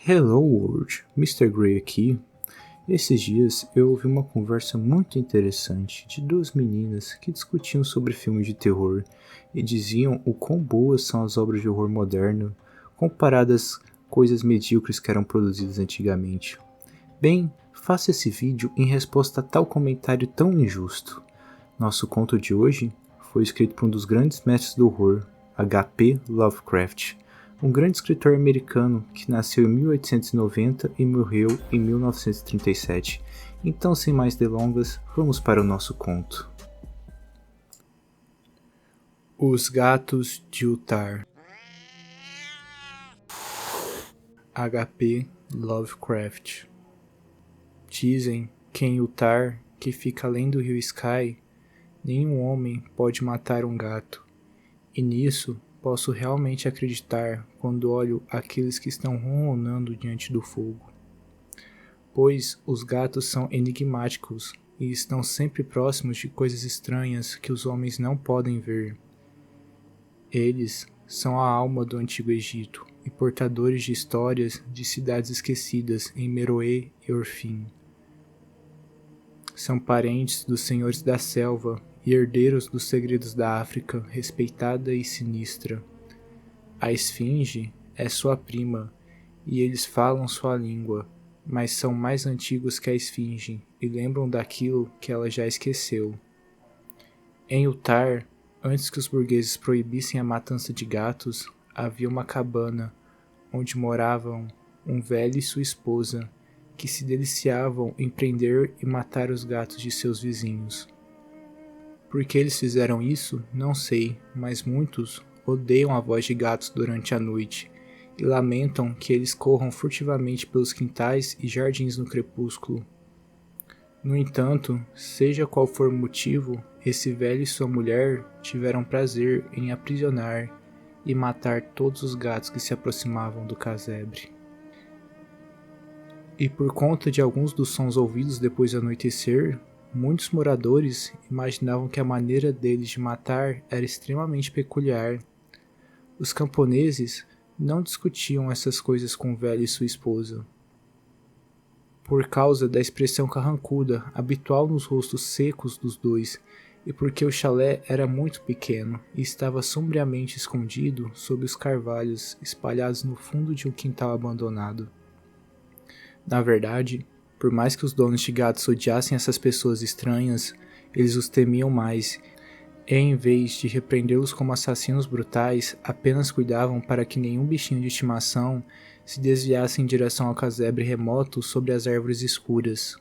Hello World, Mr. Grey aqui. Esses dias eu ouvi uma conversa muito interessante de duas meninas que discutiam sobre filmes de terror e diziam o quão boas são as obras de horror moderno comparadas às coisas medíocres que eram produzidas antigamente. Bem, faça esse vídeo em resposta a tal comentário tão injusto. Nosso conto de hoje foi escrito por um dos grandes mestres do horror, H.P. Lovecraft, um grande escritor americano que nasceu em 1890 e morreu em 1937. Então, sem mais delongas, vamos para o nosso conto. Os Gatos de Uttar. H.P. Lovecraft. Dizem que em Uttar, que fica além do rio Sky, nenhum homem pode matar um gato. E nisso posso realmente acreditar quando olho aqueles que estão ronronando diante do fogo. Pois os gatos são enigmáticos e estão sempre próximos de coisas estranhas que os homens não podem ver. Eles são a alma do Antigo Egito e portadores de histórias de cidades esquecidas em Meroe e Orfim. São parentes dos senhores da selva e herdeiros dos segredos da África respeitada e sinistra. A esfinge é sua prima, e eles falam sua língua, mas são mais antigos que a esfinge e lembram daquilo que ela já esqueceu. Em Uttar, antes que os burgueses proibissem a matança de gatos, havia uma cabana onde moravam um velho e sua esposa, que se deliciavam em prender e matar os gatos de seus vizinhos. Por que eles fizeram isso, não sei, mas muitos odeiam a voz de gatos durante a noite e lamentam que eles corram furtivamente pelos quintais e jardins no crepúsculo. No entanto, seja qual for o motivo, esse velho e sua mulher tiveram prazer em aprisionar e matar todos os gatos que se aproximavam do casebre. E por conta de alguns dos sons ouvidos depois do anoitecer, muitos moradores imaginavam que a maneira deles de matar era extremamente peculiar. Os camponeses não discutiam essas coisas com o velho e sua esposa, por causa da expressão carrancuda habitual nos rostos secos dos dois, e porque o chalé era muito pequeno e estava sombriamente escondido sob os carvalhos espalhados no fundo de um quintal abandonado. Na verdade, por mais que os donos de gatos odiassem essas pessoas estranhas, eles os temiam mais, e em vez de repreendê-los como assassinos brutais, apenas cuidavam para que nenhum bichinho de estimação se desviasse em direção ao casebre remoto sobre as árvores escuras.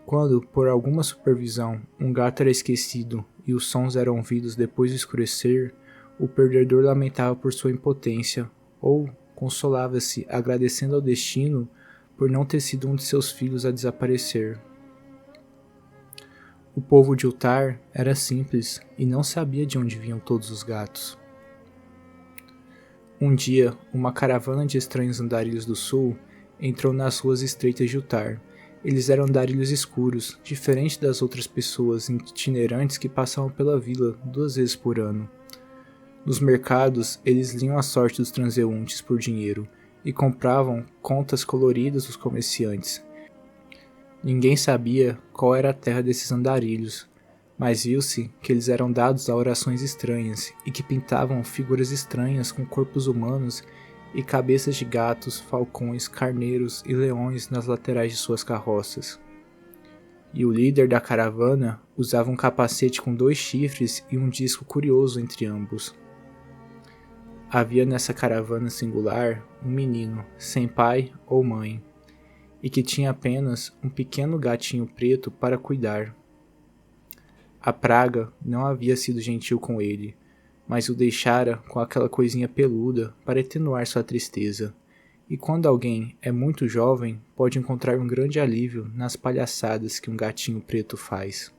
Quando, por alguma supervisão, um gato era esquecido e os sons eram ouvidos depois do escurecer, o perdedor lamentava por sua impotência, ou consolava-se agradecendo ao destino por não ter sido um de seus filhos a desaparecer. O povo de Uttar era simples e não sabia de onde vinham todos os gatos. Um dia, uma caravana de estranhos andarilhos do sul entrou nas ruas estreitas de Uttar. Eles eram andarilhos escuros, diferente das outras pessoas itinerantes que passavam pela vila 2 vezes por ano. Nos mercados, eles liam a sorte dos transeuntes por dinheiro e compravam contas coloridas dos comerciantes. Ninguém sabia qual era a terra desses andarilhos, mas viu-se que eles eram dados a orações estranhas e que pintavam figuras estranhas com corpos humanos e cabeças de gatos, falcões, carneiros e leões nas laterais de suas carroças. E o líder da caravana usava um capacete com 2 chifres e um disco curioso entre ambos. Havia nessa caravana singular um menino, sem pai ou mãe, e que tinha apenas um pequeno gatinho preto para cuidar. A praga não havia sido gentil com ele, mas o deixara com aquela coisinha peluda para atenuar sua tristeza, e quando alguém é muito jovem, pode encontrar um grande alívio nas palhaçadas que um gatinho preto faz.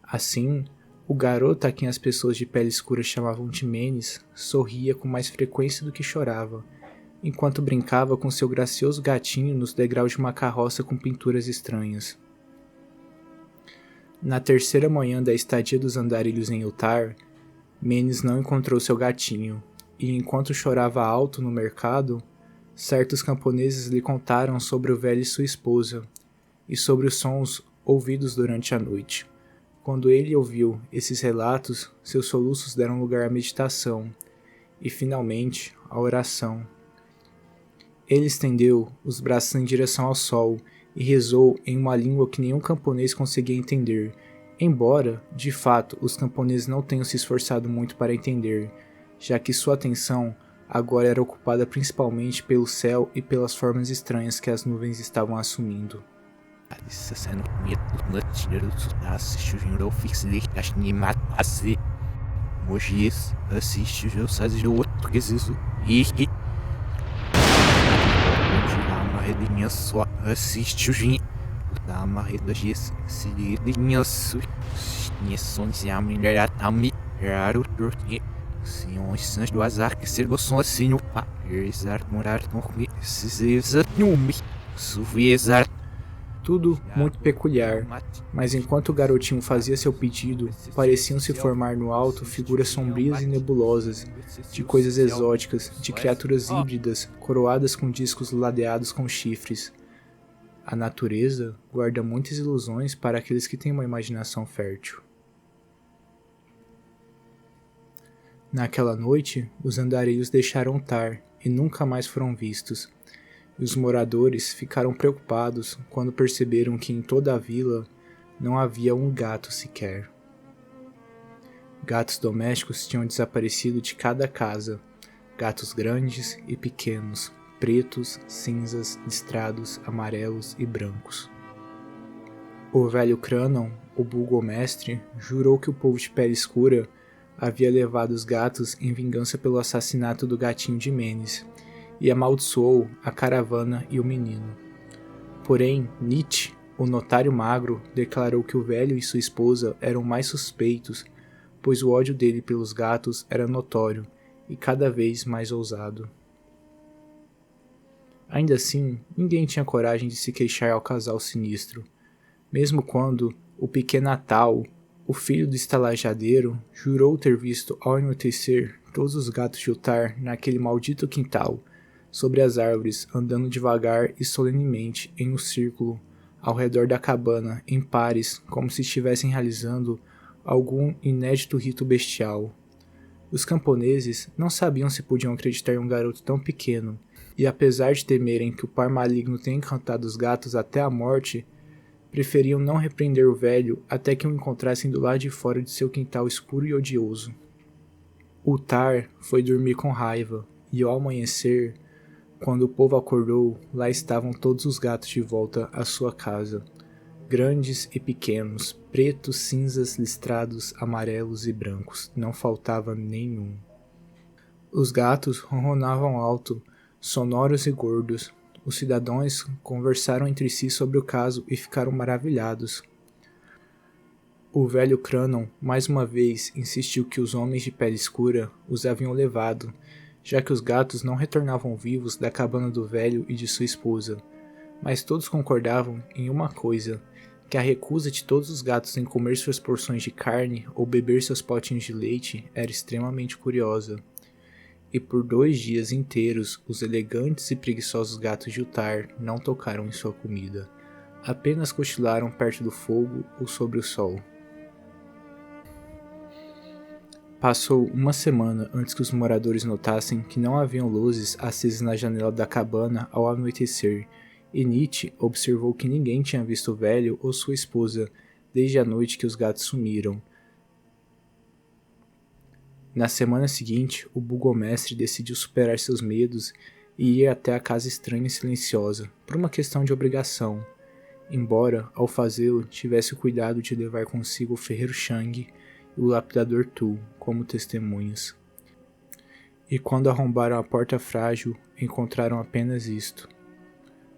Assim, o garoto a quem as pessoas de pele escura chamavam de Menes sorria com mais frequência do que chorava, enquanto brincava com seu gracioso gatinho nos degraus de uma carroça com pinturas estranhas. Na terceira manhã da estadia dos andarilhos em Uttar, Menes não encontrou seu gatinho, e enquanto chorava alto no mercado, Certos camponeses lhe contaram sobre o velho e sua esposa, e sobre os sons ouvidos durante a noite. Quando ele ouviu esses relatos, seus soluços deram lugar à meditação, e finalmente à oração. Ele estendeu os braços em direção ao sol e rezou em uma língua que nenhum camponês conseguia entender, embora, de fato, os camponeses não tenham se esforçado muito para entender, já que sua atenção agora era ocupada principalmente pelo céu e pelas formas estranhas que as nuvens estavam assumindo. Tudo muito peculiar, mas enquanto o garotinho fazia seu pedido, pareciam se formar no alto figuras sombrias e nebulosas, de coisas exóticas, de criaturas híbridas, coroadas com discos ladeados com chifres. A natureza guarda muitas ilusões para aqueles que têm uma imaginação fértil. Naquela noite, os andarilhos deixaram Tar e nunca mais foram vistos. E os moradores ficaram preocupados quando perceberam que em toda a vila não havia um gato sequer. Gatos domésticos tinham desaparecido de cada casa, gatos grandes e pequenos, pretos, cinzas, listrados, amarelos e brancos. O velho Cranon, o burgomestre, jurou que o povo de pele escura havia levado os gatos em vingança pelo assassinato do gatinho de Menes, e amaldiçoou a caravana e o menino. Porém, Nietzsche, o notário magro, declarou que o velho e sua esposa eram mais suspeitos, pois o ódio dele pelos gatos era notório e cada vez mais ousado. Ainda assim, ninguém tinha coragem de se queixar ao casal sinistro, mesmo quando o pequeno Atal, o filho do estalajadeiro, jurou ter visto ao anoitecer todos os gatos de Utar naquele maldito quintal, sobre as árvores, andando devagar e solenemente em um círculo ao redor da cabana, em pares, como se estivessem realizando algum inédito rito bestial. Os camponeses não sabiam se podiam acreditar em um garoto tão pequeno, e apesar de temerem que o par maligno tenha encantado os gatos até a morte, preferiam não repreender o velho até que o encontrassem do lado de fora de seu quintal escuro e odioso. Utar foi dormir com raiva, e ao amanhecer, quando o povo acordou, lá estavam todos os gatos de volta à sua casa, grandes e pequenos, pretos, cinzas, listrados, amarelos e brancos, não faltava nenhum. Os gatos ronronavam alto, sonoros e gordos. Os cidadãos conversaram entre si sobre o caso e ficaram maravilhados. O velho Cranon, mais uma vez, insistiu que os homens de pele escura os haviam levado, já que os gatos não retornavam vivos da cabana do velho e de sua esposa, mas todos concordavam em uma coisa, que a recusa de todos os gatos em comer suas porções de carne ou beber seus potinhos de leite era extremamente curiosa. E por 2 dias inteiros, os elegantes e preguiçosos gatos de Utar não tocaram em sua comida, apenas cochilaram perto do fogo ou sobre o sol. Passou uma semana antes que os moradores notassem que não haviam luzes acesas na janela da cabana ao anoitecer, e Nietzsche observou que ninguém tinha visto o velho ou sua esposa desde a noite que os gatos sumiram. Na semana seguinte, o burgomestre decidiu superar seus medos e ir até a casa estranha e silenciosa, por uma questão de obrigação, embora, ao fazê-lo, tivesse o cuidado de levar consigo o ferreiro Shang e o lapidador Tu como testemunhas. E quando arrombaram a porta frágil, encontraram apenas isto: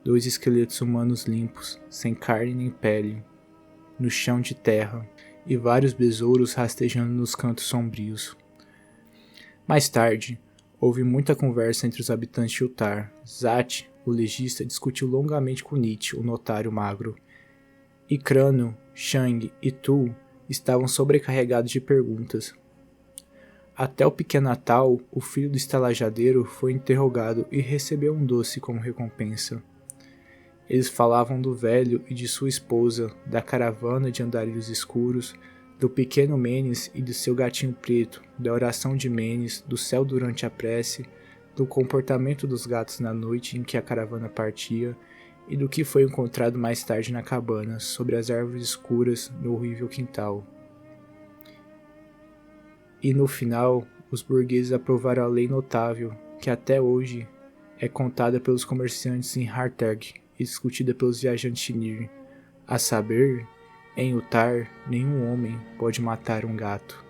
2 esqueletos humanos limpos, sem carne nem pele, no chão de terra, e vários besouros rastejando nos cantos sombrios. Mais tarde, houve muita conversa entre os habitantes de Utar. Zat, o legista, discutiu longamente com Nietzsche, o notário magro, e Crânio, Shang e Tu estavam sobrecarregados de perguntas. Até o pequeno Natal, o filho do estalajadeiro foi interrogado e recebeu um doce como recompensa. Eles falavam do velho e de sua esposa, da caravana de andarilhos escuros, do pequeno Menes e do seu gatinho preto, da oração de Menes, do céu durante a prece, do comportamento dos gatos na noite em que a caravana partia e do que foi encontrado mais tarde na cabana, sobre as árvores escuras no horrível quintal. E no final, os burgueses aprovaram a lei notável, que até hoje é contada pelos comerciantes em Hartag e discutida pelos viajantes de Nir, a saber, em Uttar, nenhum homem pode matar um gato.